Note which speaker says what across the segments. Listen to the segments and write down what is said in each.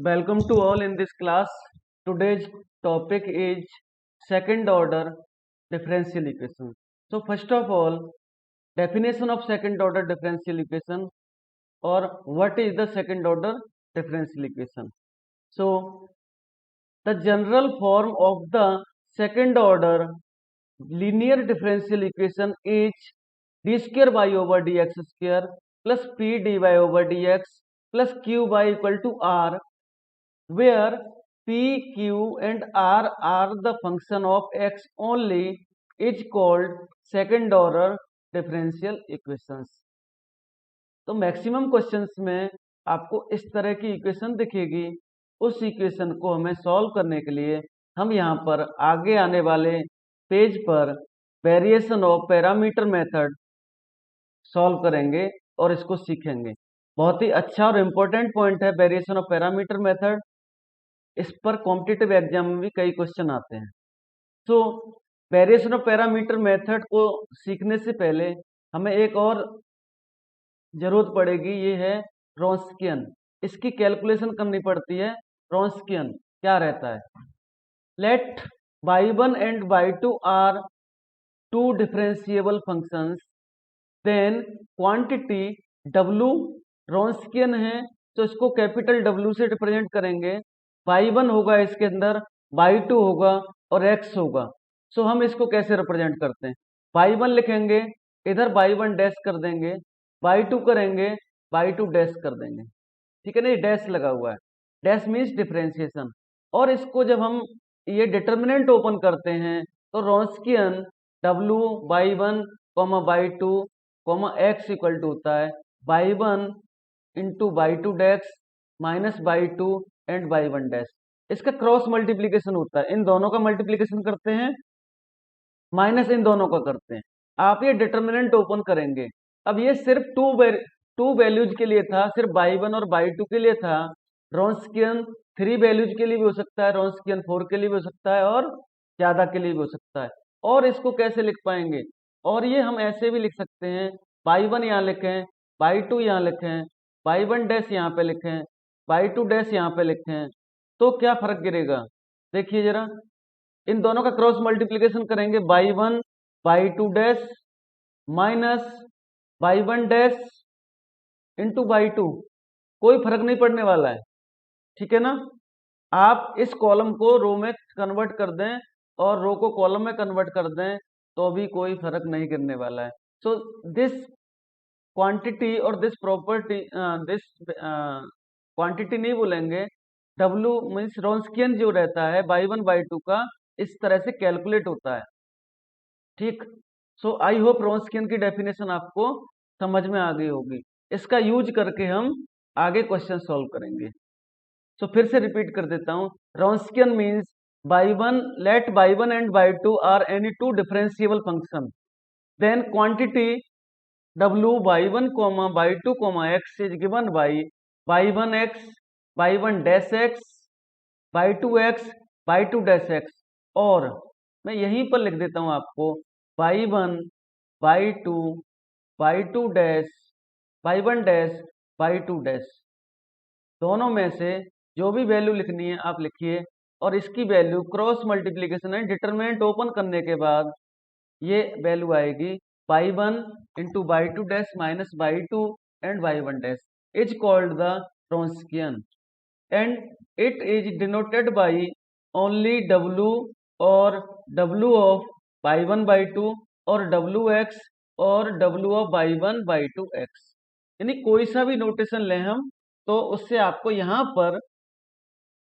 Speaker 1: Welcome to all in this class. Today's topic is second order differential equation. So first of all, definition of second order differential equation, or what is the second order differential equation. So the general form of the second order linear differential equation is d square y over dx square plus p dy over dx plus q y equal to r, where p, q and r are the function of x only, is called second order differential equations. तो maximum questions में आपको इस तरह की equation दिखेगी। उस equation को हमें सॉल्व करने के लिए हम यहाँ पर आगे आने वाले पेज पर variation of parameter method solve करेंगे और इसको सीखेंगे। बहुत ही अच्छा और इम्पोर्टेंट पॉइंट है वेरिएशन ऑफ पैरामीटर मेथड। इस पर कॉम्पिटिटिव एग्जाम में भी कई क्वेश्चन आते हैं। तो वेरिएशन ऑफ पैरामीटर मेथड को सीखने से पहले हमें एक और जरूरत पड़ेगी, ये है रॉन्स्कियन। इसकी कैलकुलेशन करनी पड़ती है। रॉन्स्कियन क्या रहता है? Let y1 and y2 are two differentiable functions, then quantity w Wronskian है तो इसको कैपिटल W से रिप्रेजेंट करेंगे। y1 होगा इसके अंदर, y2 होगा और x होगा। सो हम इसको कैसे रिप्रेजेंट करते हैं? y1 लिखेंगे, इधर y1 डैश कर देंगे, y2 करेंगे, y2 डैश कर देंगे। ठीक है ना, ये डैश लगा हुआ है। Dash means differentiation. और इसको जब हम ये डिटर्मिनेंट ओपन करते हैं तो Wronskian w y1 y2 x equal to होता है y1 into y2 dash minus y2 and y1 dash. इसका क्रॉस मल्टीप्लीकेशन होता है, इन दोनों का मल्टीप्लीकेशन करते हैं माइनस इन दोनों का करते हैं। आप ये डिटर्मिनेंट ओपन करेंगे। अब ये सिर्फ टू वैल्यूज के लिए था, सिर्फ y1 और y2 के लिए था। रॉन्स्कियन 3 वैल्यूज के लिए भी हो सकता है, रॉन्स्कियन 4 के लिए भी हो सकता है और ज्यादा के लिए भी हो सकता है। और इसको कैसे लिख पाएंगे? और ये हम ऐसे भी लिख सकते हैं, y1 यहाँ लिखें, y2 यहाँ लिखें, y1 डैश यहाँ पे लिखें, y2 डैश यहाँ पे लिखें, तो क्या फर्क गिरेगा? देखिए जरा, इन दोनों का क्रॉस मल्टीप्लीकेशन करेंगे, y1 y2 dash minus y1 dash into y2, कोई फर्क नहीं पड़ने वाला है। ठीक है ना? आप इस कॉलम को रो में कन्वर्ट कर दें और रो को कॉलम में कन्वर्ट कर दें तो भी कोई फर्क नहीं गिरने वाला है। सो दिस क्वांटिटी और दिस प्रॉपर्टी, दिस क्वांटिटी नहीं बोलेंगे, W मीन्स रॉन्स्कियन जो रहता है y1 y2 का, इस तरह से कैलकुलेट होता है। ठीक। सो आई होप रॉन्स्कियन की डेफिनेशन आपको समझ में आ गई होगी। इसका यूज करके हम आगे क्वेश्चन सॉल्व करेंगे। सो फिर से रिपीट कर देता हूं। Wronskian means y1, let y1 and y2 are any two differentiable function, then quantity w y1 y2 x is given by y1 x y1 dash x y2 x y2 dash x। और मैं यहीं पर लिख देता हूं आपको y1 y2 y2 dash y1 dash y2 dash. दोनों में से जो भी वैल्यू लिखनी है आप लिखिए, और इसकी वैल्यू क्रॉस मल्टीप्लीकेशन है, डिटरमिनेंट ओपन करने के बाद ये वैल्यू आएगी y1 into y2 dash minus y2 and y1 dash is called the Wronskian, and it is denoted by only w और w ऑफ y1 y2 और wx और w of y1 y2 x। यानी कोई सा भी notation लें हम, तो उससे आपको यहाँ पर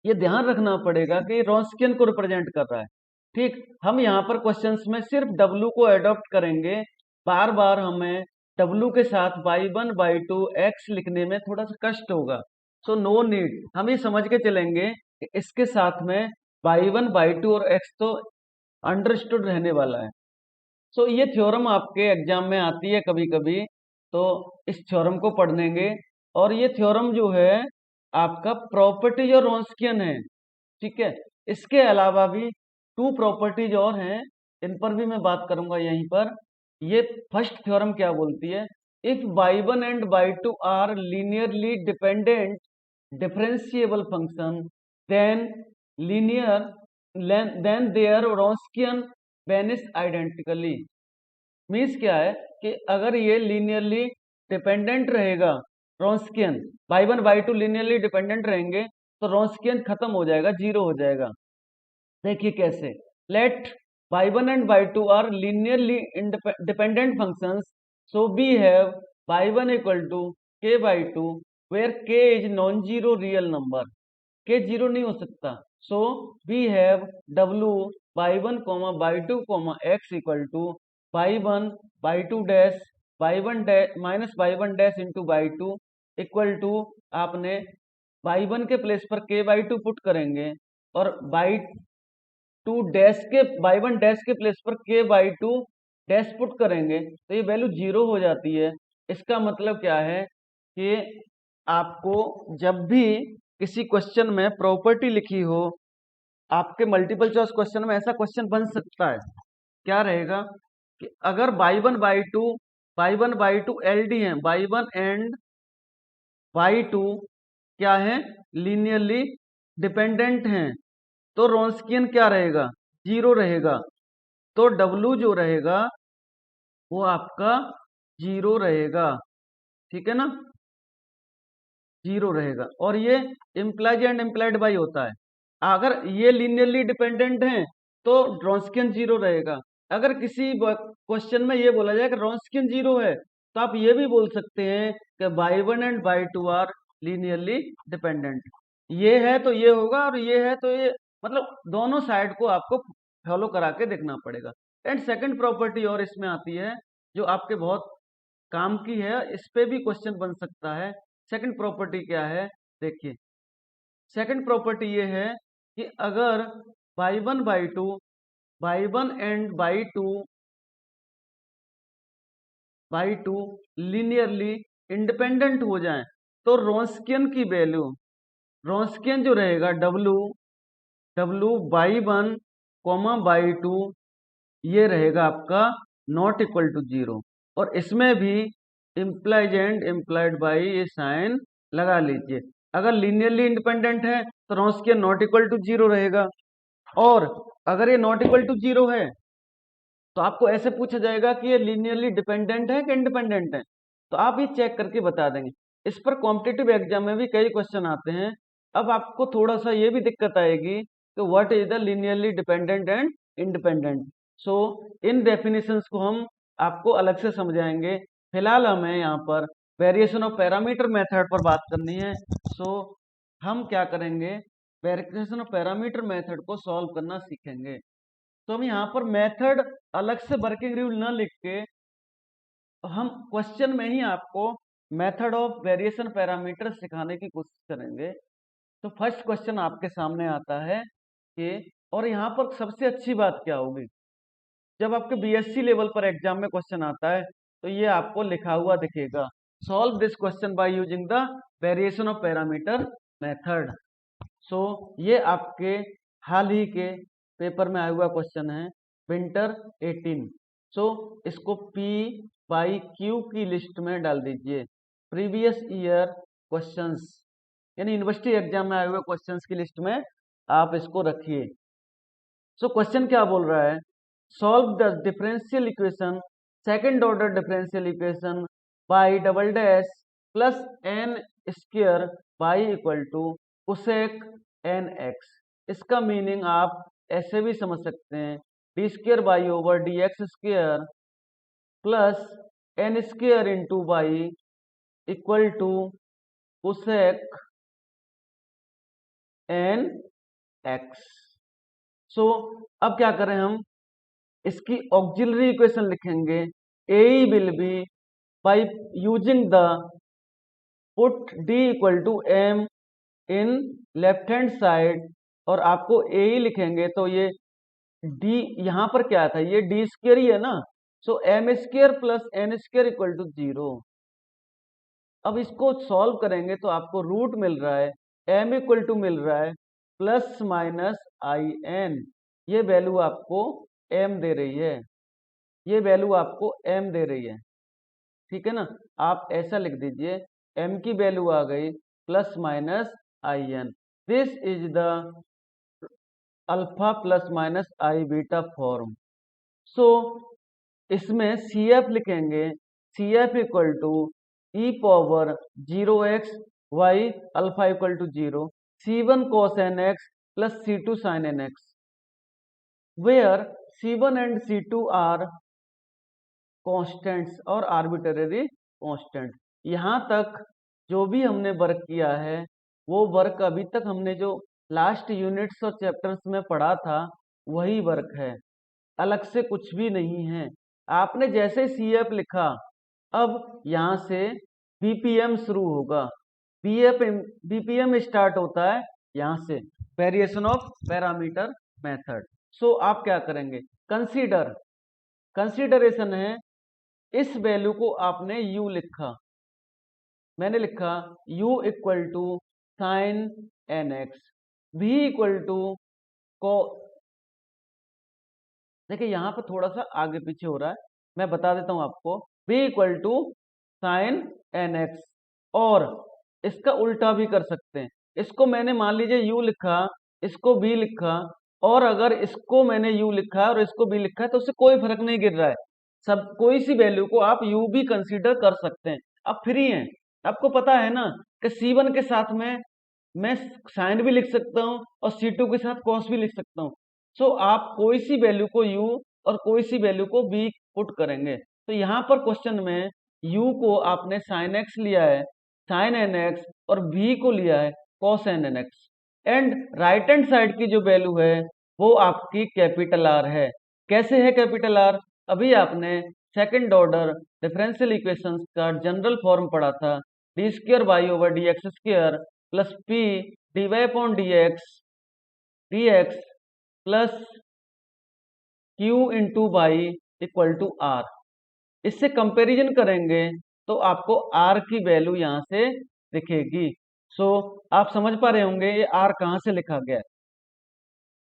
Speaker 1: ये ध्यान रखना पड़ेगा कि रॉन्स्कियन को रिप्रेजेंट कर रहा है। ठीक। हम यहाँ पर क्वेश्चंस में सिर्फ w को अडॉप्ट करेंगे। बार बार हमें w के साथ y1 y2 x लिखने में थोड़ा सा कष्ट होगा। सो नो नीड, हम ये समझ के चलेंगे कि इसके साथ में y1 y2 और x तो अंडरस्टूड रहने वाला है। सो ये थ्योरम आपके एग्जाम में आती है कभी कभी, तो इस थ्योरम को पढ़ लेंगे। और ये थ्योरम जो है आपका प्रॉपर्टीज और रॉन्स्कियन है। ठीक है। इसके अलावा भी 2 प्रॉपर्टीज और हैं, इन पर भी मैं बात करूंगा यहीं पर। ये फर्स्ट थ्योरम क्या बोलती है? If y1 and y2 are linearly dependent differentiable function, then their Wronskian vanish identically. Means क्या है कि अगर ये लीनियरली डिपेंडेंट रहेगा, रॉन्स्कियन y1 y2 लीनियरली डिपेंडेंट रहेंगे तो रॉन्स्कियन खत्म हो जाएगा, जीरो हो जाएगा। देखिए कैसे, let y1 and y2 are linearly dependent functions, so we have y1 equal to k by 2 where k is non zero real number, k zero नहीं हो सकता। So we have w y1 y2 x equal to y1 y2 dash y1 dash minus y1 dash into y2 equal to, आपने y1 के place पर k by 2 put करेंगे और y2 dash के y1 dash के प्लेस पर k by 2 dash put करेंगे तो ये वैल्यू जीरो हो जाती है। इसका मतलब क्या है कि आपको जब भी किसी क्वेश्चन में प्रॉपर्टी लिखी हो, आपके मल्टीपल चॉइस क्वेश्चन में ऐसा क्वेश्चन बन सकता है, क्या रहेगा कि अगर y1 y2 LD हैं, y1 एंड y2 क्या है, लीनियरली डिपेंडेंट हैं, तो रॉन्स्कियन क्या रहेगा, जीरो रहेगा। तो W जो रहेगा वो आपका जीरो रहेगा, ठीक है ना, जीरो रहेगा। और ये इम्प्लाइज एंड इम्प्लाइड बाई होता है, अगर ये लीनियरली डिपेंडेंट हैं तो रॉन्स्कियन जीरो रहेगा। अगर किसी क्वेश्चन में ये बोला जाए कि रॉन्स्कियन जीरो है तो आप ये भी बोल सकते हैं कि y1 and y2 are linearly dependent. ये है तो ये होगा और ये है तो ये, मतलब दोनों साइड को आपको फॉलो करा के देखना पड़ेगा। एंड सेकंड प्रॉपर्टी और इसमें आती है जो आपके बहुत काम की है, इस पे भी क्वेश्चन बन सकता है। सेकंड प्रॉपर्टी क्या है, देखिए सेकंड प्रॉपर्टी ये है कि अगर y1 and y2 linearly independent हो जाएं तो रॉन्स्कियन की वैल्यू, रॉन्स्कियन जो रहेगा w y1 y2 ये रहेगा आपका नॉट इक्वल टू जीरो। और इसमें भी इम्प्लाइज एंड इम्प्लाइड बाई ये साइन लगा लीजिए। अगर लीनियरली इंडिपेंडेंट है तो रॉन्स्कियन नॉट इक्वल टू जीरो रहेगा, और अगर ये नॉट इक्वल टू जीरो है तो आपको ऐसे पूछा जाएगा कि ये लीनियरली डिपेंडेंट है कि इंडिपेंडेंट है, तो आप ये चेक करके बता देंगे। इस पर कॉम्पिटिटिव एग्जाम में भी कई क्वेश्चन आते हैं। अब आपको थोड़ा सा ये भी दिक्कत आएगी कि what is the linearly dependent and independent. So in definitions को हम आपको अलग से समझाएंगे। फिलहाल हमें यहाँ पर वेरिएशन ऑफ पैरामीटर मेथड पर बात करनी है। सो हम क्या करेंगे, वेरिएशन ऑफ पैरामीटर मेथड को सॉल्व करना सीखेंगे। तो हम यहाँ पर मेथड अलग से वर्किंग रूल न लिख के हम क्वेश्चन में ही आपको मेथड ऑफ वेरिएशन पैरामीटर सिखाने की कोशिश करेंगे। तो फर्स्ट क्वेश्चन आपके सामने आता है कि, और यहाँ पर सबसे अच्छी बात क्या होगी, जब आपके बीएससी लेवल पर एग्जाम में क्वेश्चन आता है तो ये आपको लिखा हुआ दिखेगा, solve this question by using the variation of parameter method. So ये आपके हाल ही के पेपर में आया हुआ क्वेश्चन है, विंटर 18। सो इसको P बाई Q की लिस्ट में डाल दीजिए, प्रीवियस ईयर क्वेश्चंस, यानी यूनिवर्सिटी एग्जाम में आए हुए क्वेश्चंस की लिस्ट में आप इसको रखिए। सो क्वेश्चन क्या बोल रहा है, solve the differential equation, second order differential equation y double dash plus n square y equal to cosec nx। इसका मीनिंग आप ऐसे भी समझ सकते हैं, d square y over d x square plus n square into y equal to cosec n x. So अब क्या करें, हम इसकी ऑक्सिलरी इक्वेशन लिखेंगे, a will be by using the put d equal to m in left hand side, और आपको ए ही लिखेंगे तो ये डी यहाँ पर क्या था, ये डी स्क्वायर ही है ना, so m square plus n square equal to zero. अब इसको सॉल्व करेंगे तो आपको रूट मिल रहा है, एम इक्वल टू मिल रहा है प्लस माइनस आई एन, ये वैल्यू आपको एम दे रही है, ये वैल्यू आपको एम दे रही है, ठीक है ना। आप ऐसा लिख दीजिए, एम की वैल्यू आ गई plus minus in. This is the alpha plus minus I beta form. So इसमें CF लिखेंगे, CF equal to e power 0x y alpha equal to 0 C1 cos nx plus C2 sin nx, where C1 and C2 are constants और arbitrary constant. यहाँ तक जो भी हमने work किया है वो वर्क अभी तक हमने जो लास्ट यूनिट्स और चैप्टर्स में पढ़ा था वही वर्क है, अलग से कुछ भी नहीं है। आपने जैसे CF लिखा, अब यहाँ से BPM शुरू होगा। BPM स्टार्ट होता है यहाँ से, वेरिएशन ऑफ पैरामीटर मेथड। सो आप क्या करेंगे, कंसीडरेशन है, इस वैल्यू को आपने U लिखा, मैंने लिखा U equal to sine nx, V equal to को, देखिए यहाँ पर थोड़ा सा आगे पीछे हो रहा है, मैं बता देता हूँ आपको। V equal to sine nx, और इसका उल्टा भी कर सकते हैं। इसको मैंने मान लीजिए U लिखा, इसको B लिखा, और अगर इसको मैंने U लिखा है और इसको B लिखा है तो उससे कोई फर्क नहीं गिर रहा है, सब कोई सी वैल्यू को आप U भी कंसीडर कर सकते हैं। अब फ्री हैं, आपको पता है ना कि C1 के साथ में मैं साइन भी लिख सकता हूँ और C2 के साथ कॉस भी लिख सकता हूँ। सो आप कोई सी वैल्यू को U और कोई सी वैल्यू को B पुट करेंगे। तो यहाँ पर क्वेश्चन में U को आपने साइन x लिया है, साइन nx, और B को लिया है cos nx, and right hand side की जो वैल्यू है वो आपकी कैपिटल R है। कैसे है कैपिटल R? अभी आपने सेकंड ऑर्डर डिफरेंशियल इक्वेशंस का जनरल फॉर्म पढ़ा था, d square y over d x square plus p d y upon d x plus q into y equal to r. इससे comparison करेंगे तो आपको आर की वैल्यू यहाँ से दिखेगी। सो आप समझ पा रहे होंगे ये आर कहाँ से लिखा गया है।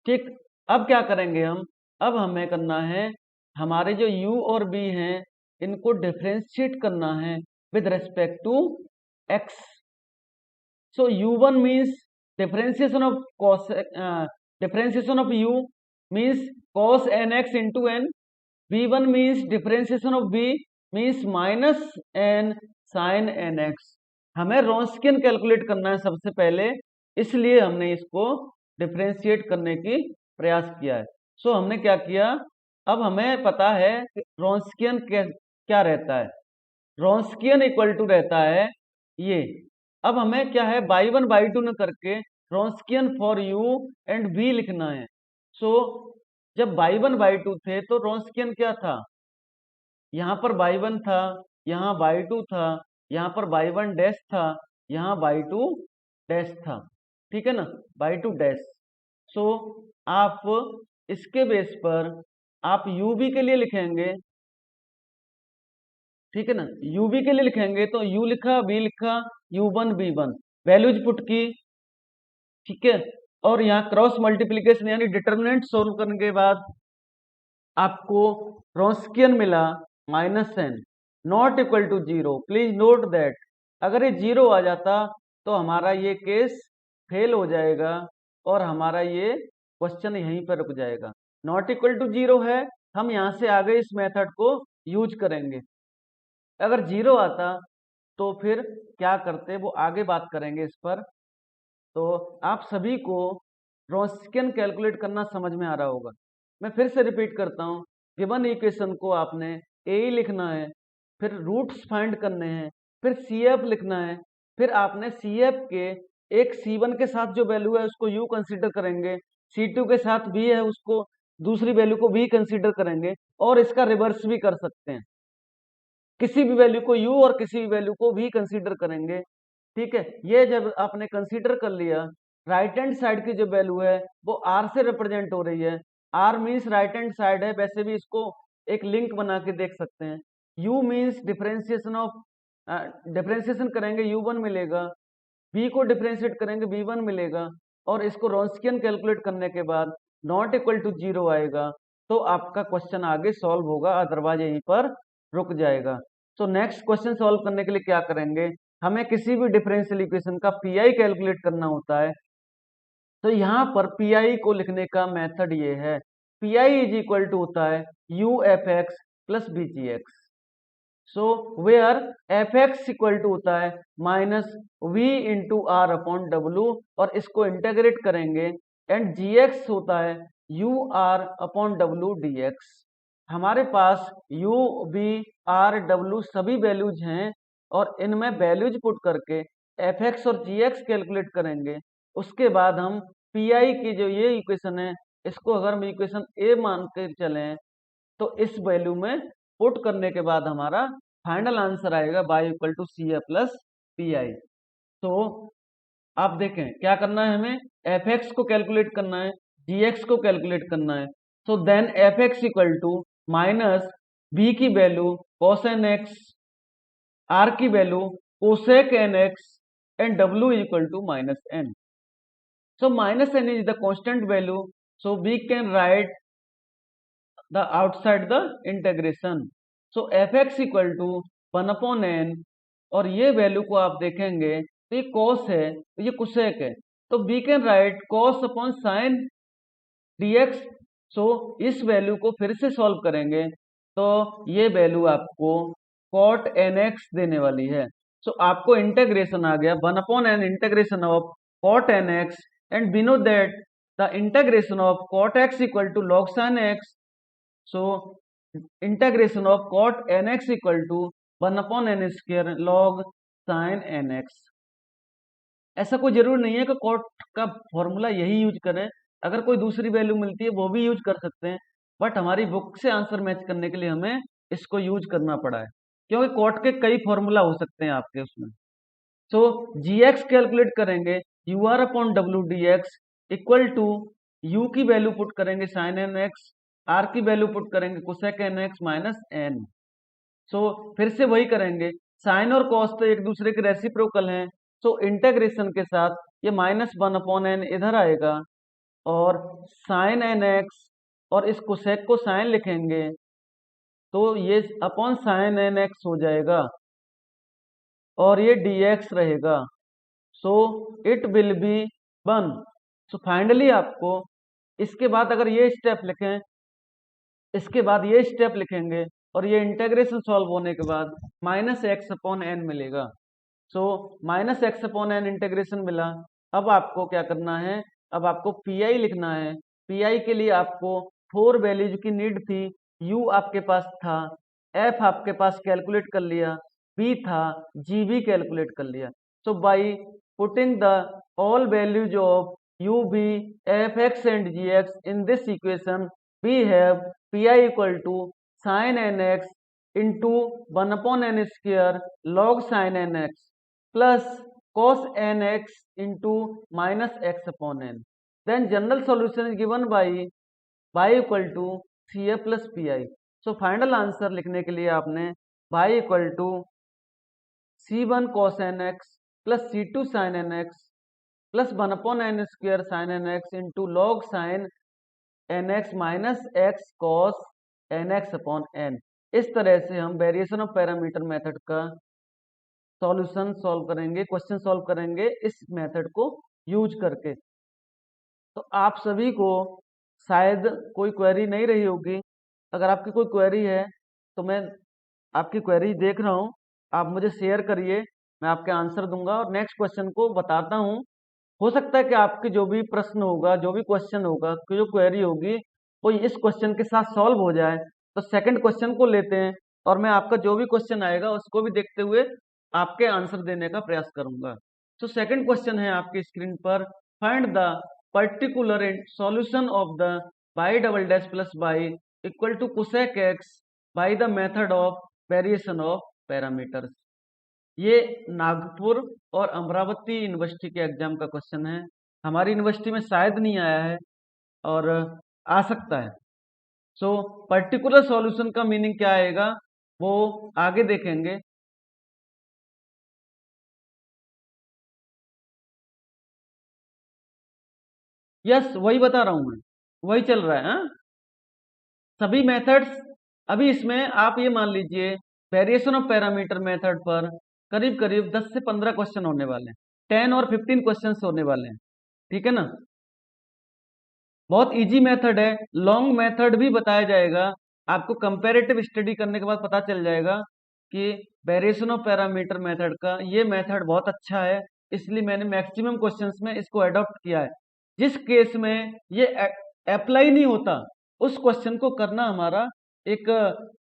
Speaker 1: ठीक, अब क्या करेंगे हम, अब हमें करना है हमारे जो u और b हैं इनको डिफरेंशिएट करना है with respect to x। So u1 means differentiation of cos, differentiation of u means cos nx into n, v1 means differentiation of b means minus n sine nx। हमें रॉन्स्कियन calculate करना है सबसे पहले, इसलिए हमने इसको डिफरेंशिएट करने की प्रयास किया है। सो हमने क्या किया, अब हमें पता है कि रॉन्स्कियन क्या रहता है, रॉन्स्कियन इक्वल टू रहता है ये। अब हमें क्या है, बाई वन बाई टू न करके रॉन्स्कियन फॉर u एंड v लिखना है। सो जब बाई वन बाई टू थे तो रॉन्स्कियन क्या था, यहाँ पर बाई वन था, यहाँ बाई टू था, यहाँ पर बाई वन डैश था, यहाँ बाई टू डैश था, ठीक है ना, बाई टू डैश। सो आप इसके बेस पर आप UV के लिए लिखेंगे, ठीक है ना, UV के लिए लिखेंगे तो U लिखा, B लिखा, U1 B1 वैल्यूज पुट की, ठीक है, और यहाँ क्रॉस मल्टीप्लीकेशन यानी डिटर्मिनेंट सोल्व करने के बाद आपको रॉन्स्कियन मिला -n not equal to 0। Please note that अगर ये 0 आ जाता तो हमारा ये केस फेल हो जाएगा और हमारा ये क्वेश्चन यहीं पर रुक जाएगा। नॉट इक्वल टू 0 है, हम यहाँ से आगे इस मेथड को यूज करेंगे। अगर 0 आता तो फिर क्या करते, वो आगे बात करेंगे इस पर। तो आप सभी को रॉन्स्कियन कैलकुलेट करना समझ में आ रहा होगा। मैं फिर से रिपीट करता हूँ, गिवन इक्वेशन को आपने ए लिखना है, फिर रूट्स फाइंड करने हैं, फिर CF लिखना है, फिर आपने CF के एक C1 के साथ जो वैल्यू है उसको U कंसीडर करेंगे, C2 के साथ B है उसको दूसरी वैल्यू को V कंसीडर करेंगे, और इसका रिवर्स भी कर सकते हैं, किसी भी वैल्यू को U और किसी भी वैल्यू को V कंसीडर करेंगे, ठीक है। ये जब आपने कंसीडर कर लिया, राइट हैंड साइड की जो वैल्यू है वो R से रिप्रेजेंट हो रही है, R means right hand side है, वैसे भी इसको एक लिंक बना के देख सकते हैं। U means differentiation of, differentiation करेंगे U1 मिलेगा, B को डिफरेंशिएट करेंगे B1 मिलेगा, और इसको रॉन्स्कियन कैलकुलेट करने के बाद नॉट इक्वल टू 0 आएगा तो आपका क्वेश्चन आगे सॉल्व होगा, अदरवाइज यहीं पर रुक जाएगा। तो नेक्स्ट क्वेश्चन सॉल्व करने के लिए क्या करेंगे, हमें किसी भी डिफरेंशियल इक्वेशन का पीआई कैलकुलेट करना होता है, तो यहाँ पर पीआई को लिखने का मेथड ये है, पीआई इज इक्वल टू होता है u F x plus B ji x. So where f x equal to होता है minus v into r upon डब्लू, और इसको इंटेग्रेट करेंगे, एंड जी एक्स होता है यू आर अपॉन डब्लू डी एक्स। हमारे पास यू वी आर डब्लू सभी वैल्यूज हैं, और इनमें वैल्यूज पुट करके एफ एक्स और जी एक्स कैलकुलेट करेंगे। उसके बाद हम पी आई की जो ये इक्वेशन है, इसको अगर हम इक्वेशन ए मान के चलें, तो इस वैल्यू में पुट करने के बाद हमारा फाइनल आंसर आएगा y equal to C A plus P i. तो आप देखें क्या करना है, हमें एफ एक्स को कैलकुलेट करना है, जी एक्स को कैलकुलेट करना है। तो then f x equal to minus b की value cos n x, r की value cosec n x, and डब्ल्यू equal to minus n. So minus n is the constant value. So we can write the outside the integration. So fx equal to 1 upon n, और ये value को आप देखेंगे तो ये cos है, तो ये cosec है, तो we can write cos upon sin dx। सो इस वैल्यू को फिर से सॉल्व करेंगे तो ये वैल्यू आपको cot nx देने वाली है। सो आपको इंटेग्रेशन आ गया 1 upon n integration of cot nx, and we know that the integration of cot x equal to log sin x. So integration of cot nx equal to 1 upon n square log sin nx। ऐसा कोई जरूर नहीं है कि cot का formula यही use करें, अगर कोई दूसरी वैल्यू मिलती है वो भी यूज कर सकते हैं, बट हमारी बुक से आंसर मैच करने के लिए हमें इसको यूज करना पड़ा है, क्योंकि cot के कई फॉर्मूला हो सकते हैं आपके उसमें। सो जी एक्स कैलकुलेट करेंगे u are upon W D x equal to u की वैल्यू पुट करेंगे साइन एन एक्स, आर की वैल्यू पुट करेंगे cosec n x minus n. So फिर से वही करेंगे, साइन और कॉस तो एक दूसरे के रेसिप्रोकल हैं, सो इंटेग्रेशन के साथ ये माइनस 1 अपॉन एन इधर आएगा, और साइन एन एक्स और इस कोसेक को साइन लिखेंगे तो ये अपॉन साइन एन एक्स हो जाएगा, और ये dx रहेगा। So it will be 1। So finally आपको इसके बाद अगर ये स्टेप लिखें, इसके बाद ये स्टेप लिखेंगे, और ये इंटेग्रेशन सॉल्व होने के बाद माइनस एक्स अपॉन एन मिलेगा। So minus x upon n integration मिला। अब आपको क्या करना है, अब आपको पी आई लिखना है। पी आई के लिए आपको 4 वैल्यूज की नीड थी, यू आपके पास था, एफ आपके पास कैलकुलेट कर लिया, बी था, जी भी कैलकुलेट कर लिया। So by putting the all values of u b f x and ji x in this equation, we have P I equal to sine n x into 1 upon n square log sine n x plus cos n x into minus x upon n. Then general solution is given by y equal to C A plus P I. So final answer लिखने के लिए आपने y equal to c1 cos n x plus c2 sin n x plus 1 upon n square sine n x into log sine n x minus x cos n x upon n. इस तरह से हम variation of parameter method का solution solve करेंगे, question solve करेंगे इस method को use करके। तो आप सभी को शायद कोई क्वेरी नहीं रही होगी, अगर आपकी कोई क्वेरी है तो मैं आपकी क्वेरी देख रहा हूँ, आप मुझे शेयर करिए, मैं आपके आंसर दूंगा और नेक्स्ट क्वेश्चन को बताता हूँ। हो सकता है कि आपके जो भी प्रश्न होगा, जो भी क्वेश्चन होगा, जो क्वेरी होगी वो इस क्वेश्चन के साथ सॉल्व हो जाए। तो सेकंड क्वेश्चन को लेते हैं, और मैं आपका जो भी क्वेश्चन आएगा उसको भी देखते हुए आपके आंसर देने का प्रयास करूंगा। तो सेकंड क्वेश्चन है आपकी स्क्रीन पर, find the particular solution of the y double dash plus y equal to cosec x by the method of variation of parameters. ये नागपुर और अमरावती यूनिवर्सिटी के एग्जाम का क्वेश्चन है, हमारी यूनिवर्सिटी में शायद नहीं आया है और आ सकता है। सो पर्टिकुलर सॉल्यूशन का मीनिंग क्या आएगा वो आगे देखेंगे। यस, वही बता रहा हूं मैं, वही चल रहा है। हाँ, सभी मेथड्स, अभी इसमें आप ये मान लीजिए वेरिएशन ऑफ पैरामीटर मेथड पर करीब करीब 10 से 15 क्वेश्चन होने वाले हैं, 10 और 15 क्वेश्चन होने वाले हैं, ठीक है ना। बहुत इजी मेथड है, लॉन्ग मेथड भी बताया जाएगा आपको। कंपैरेटिव स्टडी करने के बाद पता चल जाएगा कि वेरिएशन ऑफ पैरामीटर मेथड का ये मेथड बहुत अच्छा है, इसलिए मैंने मैक्सिमम क्वेश्चंस में इसको अडॉप्ट किया है। जिस केस में ये अप्लाई नहीं होता उस क्वेश्चन को करना हमारा एक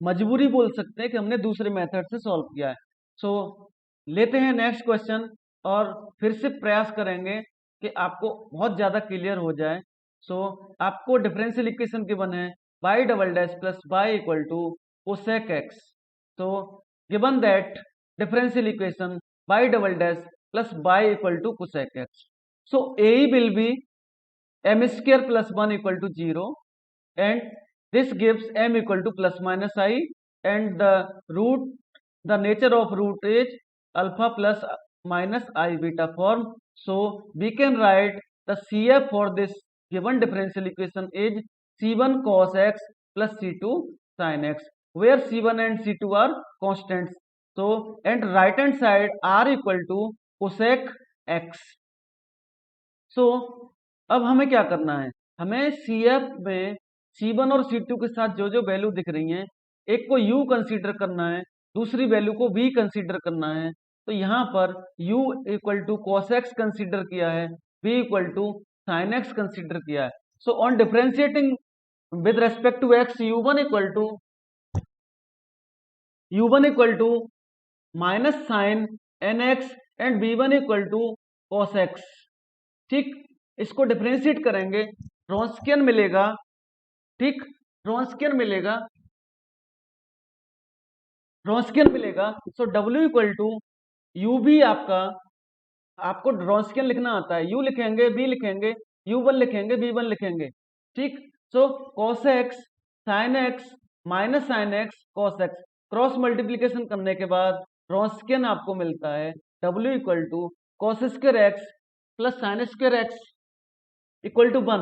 Speaker 1: मजबूरी बोल सकते हैं कि हमने दूसरे मेथड से सॉल्व किया है। सो लेते हैं नेक्स्ट क्वेश्चन और फिर से प्रयास करेंगे कि आपको बहुत ज़्यादा क्लियर हो जाए। सो आपको डिफरेंशियल इक्वेशन गिवन है y double dash plus y equal to cosec x. तो given that differential equation y double dash plus y equal to cosec x. So a will be m square plus 1 equal to 0 and this gives m equal to plus minus I and the nature of root is alpha plus minus I beta form. So we can write the CF for this given differential equation is C1 cos x plus C2 sin x, where C1 and C2 are constants. So and right hand side r equal to cosec x. So अब हमें क्या करना है, हमें CF में C1 और C2 के साथ जो जो वैल्यू दिख रही हैं, एक को U कंसीडर करना है, दूसरी वैल्यू को V कंसीडर करना है। तो यहाँ पर U equal to cos x consider किया है, V equal to sin x consider किया है। So on differentiating with respect to x, U1 equal to minus sine nx and V1 equal to cos x। ठीक, इसको differentiate करेंगे, रॉन्स्कियन मिलेगा। ठीक, रॉन्स्कियन मिलेगा। सो W इक्वल टू यू भी आपको रॉन्स्कियन लिखना आता है, U लिखेंगे, V लिखेंगे, U1 लिखेंगे, V1 लिखेंगे। ठीक, so cos x sin x minus sine x cos x, cross multiplication करने के बाद रॉन्स्कियन आपको मिलता है W equal to cos square x plus sine square x equal to 1,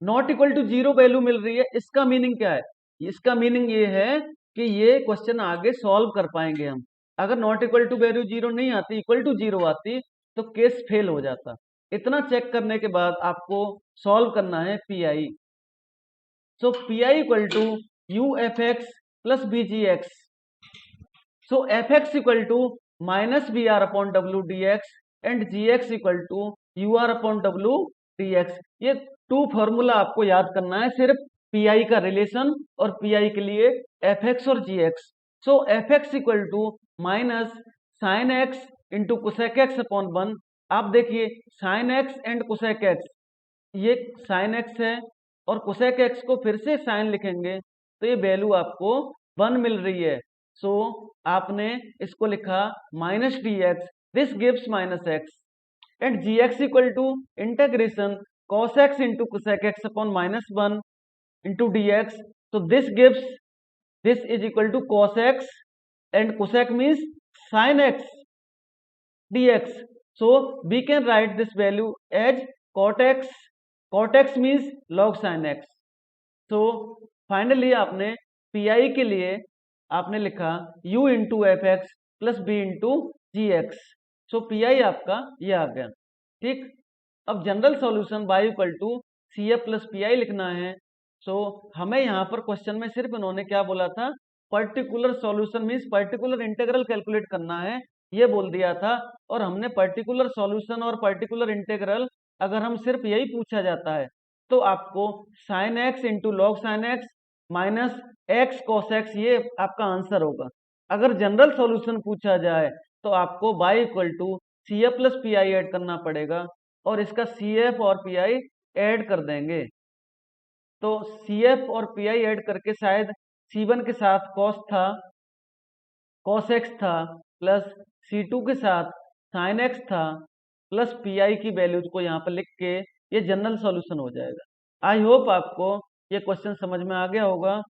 Speaker 1: not equal to 0 value मिल रही है। इसका मीनिंग क्या है, इसका मीनिंग ये है कि ये क्वेश्चन आगे सॉल्व कर पाएंगे हम। अगर नॉट इक्वल टू वैल्यू 0 नहीं आती, इक्वल टू 0 आती, तो केस फेल हो जाता। इतना चेक करने के बाद आपको सॉल्व करना है PI। So PI equal to U F x plus B ji x. So F x equal to minus B R upon W D X and ji x equal to U are upon W D X. ये two formula आपको याद करना है, सिर्फ PI का relation और PI के लिए एफ एक्स और g x. So F x equal to minus sine x into cosec x upon 1। आप देखिए sine x and cosec x, ये साइन एक्स है और कोसेक एक्स को फिर से साइन लिखेंगे तो ये वैल्यू आपको 1 मिल रही है। सो आपने इसको लिखा minus d x, this gives minus x and ji x equal to integration cos x into cosec x upon minus 1 into dx. So this is equal to cos x and cosec means sin x dx. So we can write this value as cot x. Cot x means log sin x. So finally आपने PI के लिए आपने लिखा u into f x plus b into g x. So PI आपका ये आ गया। ठीक, अब general solution y equal to c f plus PI लिखना है। सो हमें यहाँ पर क्वेश्चन में सिर्फ इन्होंने क्या बोला था, particular solution means particular integral calculate करना है, ये बोल दिया था। और हमने पर्टिकुलर सॉल्यूशन और पर्टिकुलर इंटीग्रल, अगर हम सिर्फ यही पूछा जाता है तो आपको sign x into log sine x minus x cos x, ये आपका आंसर होगा। अगर जनरल सॉल्यूशन पूछा जाए तो आपको y equal to c f plus PI add करना पड़ेगा और इसका CF और PI ऐड कर देंगे। तो CF और PI ऐड करके शायद C1 के साथ cos x था प्लस C2 के साथ sin x था प्लस PI की वैल्यूज को यहाँ पर लिख के ये जनरल सॉल्यूशन हो जाएगा। आई होप आपको ये क्वेश्चन समझ में आ गया होगा।